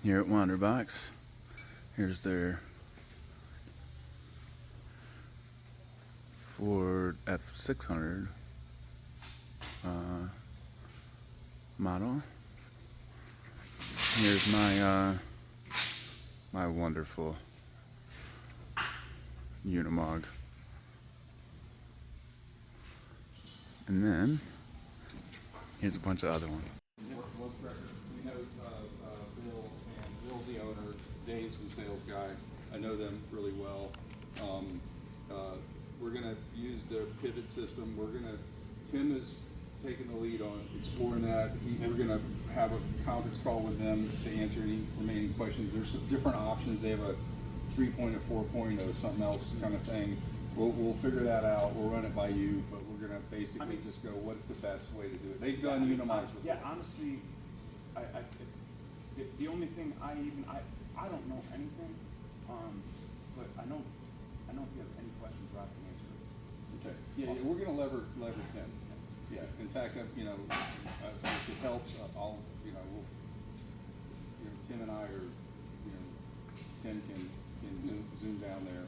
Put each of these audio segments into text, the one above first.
Here at WanderBox, here's their Ford F600 model. Here's my wonderful Unimog. And then here's a bunch of other ones. We know Bill, and Bill's the owner, Dave's the sales guy. I know them really well. We're gonna use the pivot system. Tim is taking the lead on exploring that. We're gonna have a conference call with them to answer any remaining questions. There's some different options. They have a 3.0, a 4.0, something else kind of thing. We'll figure that out. We'll run it by you, but we're gonna basically just go, what's the best way to do it? They've done Unimogs before. Yeah, honestly, the only thing I don't know anything, but I know if you have any questions, Rob can answer it. Okay. Yeah, we're gonna leverage him. Yeah. In fact, if it helps, Tim and I are, Tim can zoom down there.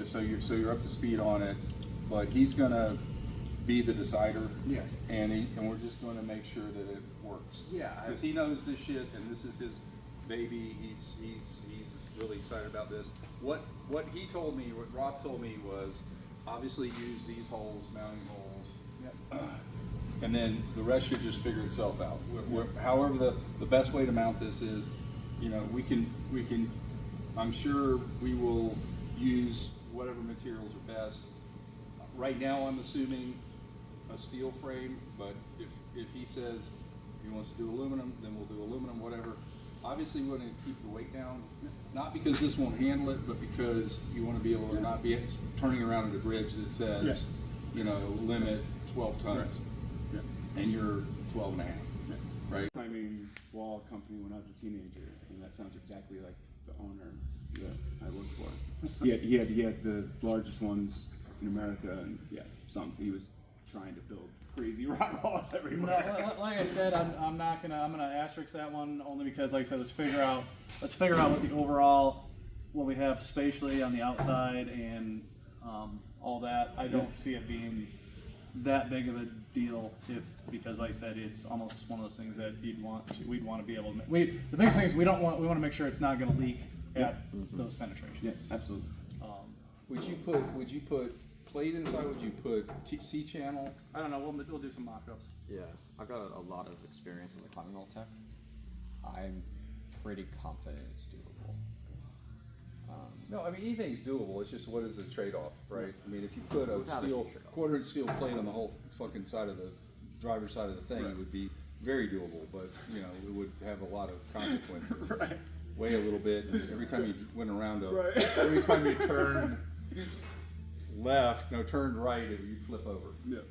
So you're up to speed on it, but he's gonna be the decider. Yeah. And we're just gonna make sure that it works. Yeah. Because he knows this shit, and this is his baby. He's really excited about this. What he told me, what Rob told me was, obviously use these holes, mounting holes. Yep. And then the rest should just figure itself out. However, the best way to mount this is, we can. I'm sure we will use whatever materials are best. Right now, I'm assuming a steel frame, but if he says he wants to do aluminum, then we'll do aluminum, whatever. Obviously, we want to keep the weight down, not because this won't handle it, but because you want to be able to not be turning around at a bridge that says, limit 12 tons, and you're 12 and a half, right? Climbing wall company when I was a teenager, and that sounds exactly like the owner that I worked for. He had the largest ones in America, and he was trying to build crazy rock walls everywhere. No, like I said, I'm gonna asterisk that one only because, like I said, let's figure out what the overall, what we have spatially on the outside and all that. I don't see it being that big of a deal because, like I said, it's almost one of those things that we'd want to be able to. The biggest thing is we want to make sure it's not going to leak at those penetrations. Yes, absolutely. Would you put plate inside? Would you put C channel? I don't know. We'll do some mock-ups. Yeah, I've got a lot of experience in the climbing wall tech. I'm pretty confident it's doable. No, I mean, anything's doable. It's just, what is the trade-off, right? I mean, if you put a Without a huge trade-off. quarter-inch steel plate on the whole fucking side of the driver's side of the thing, it would be very doable, but it would have a lot of consequences. Right. Weigh a little bit, and every time you went around every time you turned left, turned right, you'd flip over. Yeah.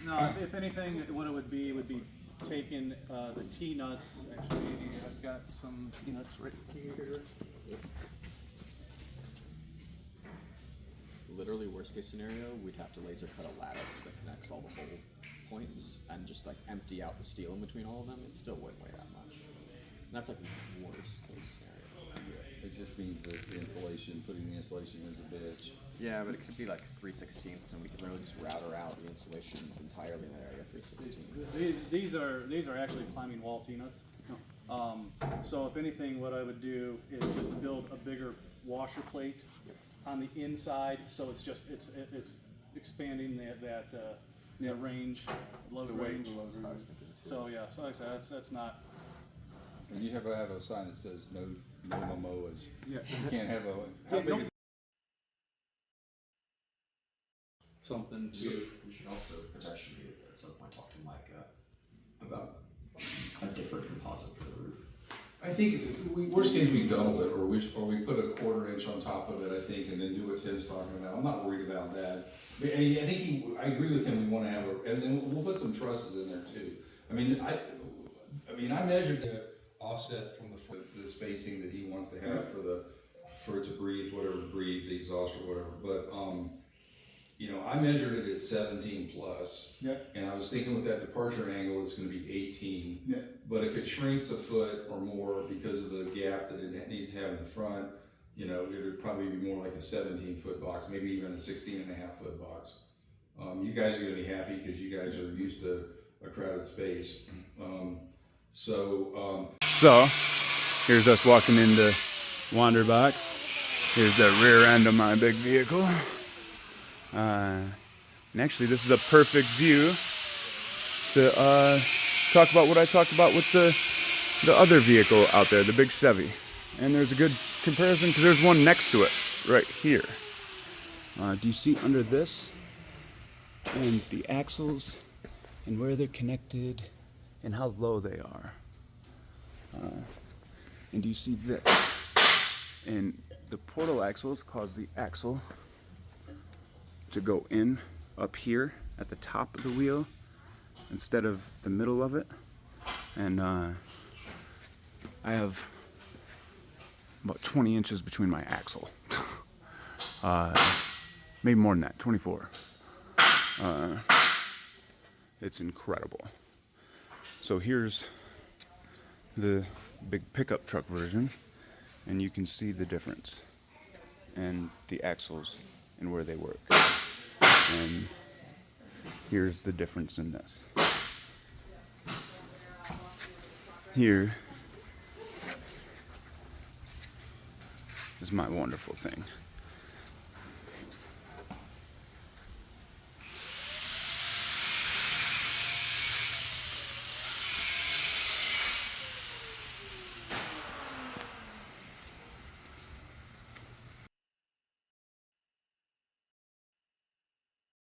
No, if anything, what it would be taking the T-nuts. Actually, I've got some T-nuts right here. Literally, worst case scenario, we'd have to laser cut a lattice that connects all the hole points and just empty out the steel in between all of them. It still wouldn't weigh that much. And that's worst case scenario. It just means that the insulation, putting the insulation is a bitch. Yeah, but it could be 3/16, and we could really just router out the insulation entirely in that area 3/16. These are actually climbing wall T-nuts. So if anything, what I would do is just build a bigger washer plate on the inside, so it's expanding that range, load range. So yeah, so like I said, that's not. And you have a sign that says no Momoas. Yeah. You can't have a. How big is something to. We should also potentially at some point talk to Mike about a different composite for the roof. I think worst case we double it, or we put a quarter-inch on top of it. I think, and then do what Tim's talking about. I'm not worried about that. I agree with him. We want to have and then we'll put some trusses in there too. I mean, I measured the offset from the spacing that he wants to have for it to breathe, whatever breathe, the exhaust or whatever. But you know, I measured it at 17 plus. Yep. And I was thinking with that departure angle, it's gonna be 18. Yeah. But if it shrinks a foot or more because of the gap that it needs to have in the front, you know, it would probably be more like a 17-foot box, maybe even a 16.5-foot box. You guys are gonna be happy because you guys are used to a crowded space. So here's us walking into WanderBox. Here's the rear end of my big vehicle. And actually, this is a perfect view to talk about what I talked about with the other vehicle out there, the big Chevy. And there's a good comparison because there's one next to it right here. Do you see under this and the axles and where they're connected and how low they are? And do you see this? And the portal axles cause the axle to go in up here at the top of the wheel instead of the middle of it. And I have about 20 inches between my axle. Maybe more than that, 24. It's incredible. So here's the big pickup truck version, and you can see the difference and the axles and where they work. And here's the difference in this. Here is my wonderful thing.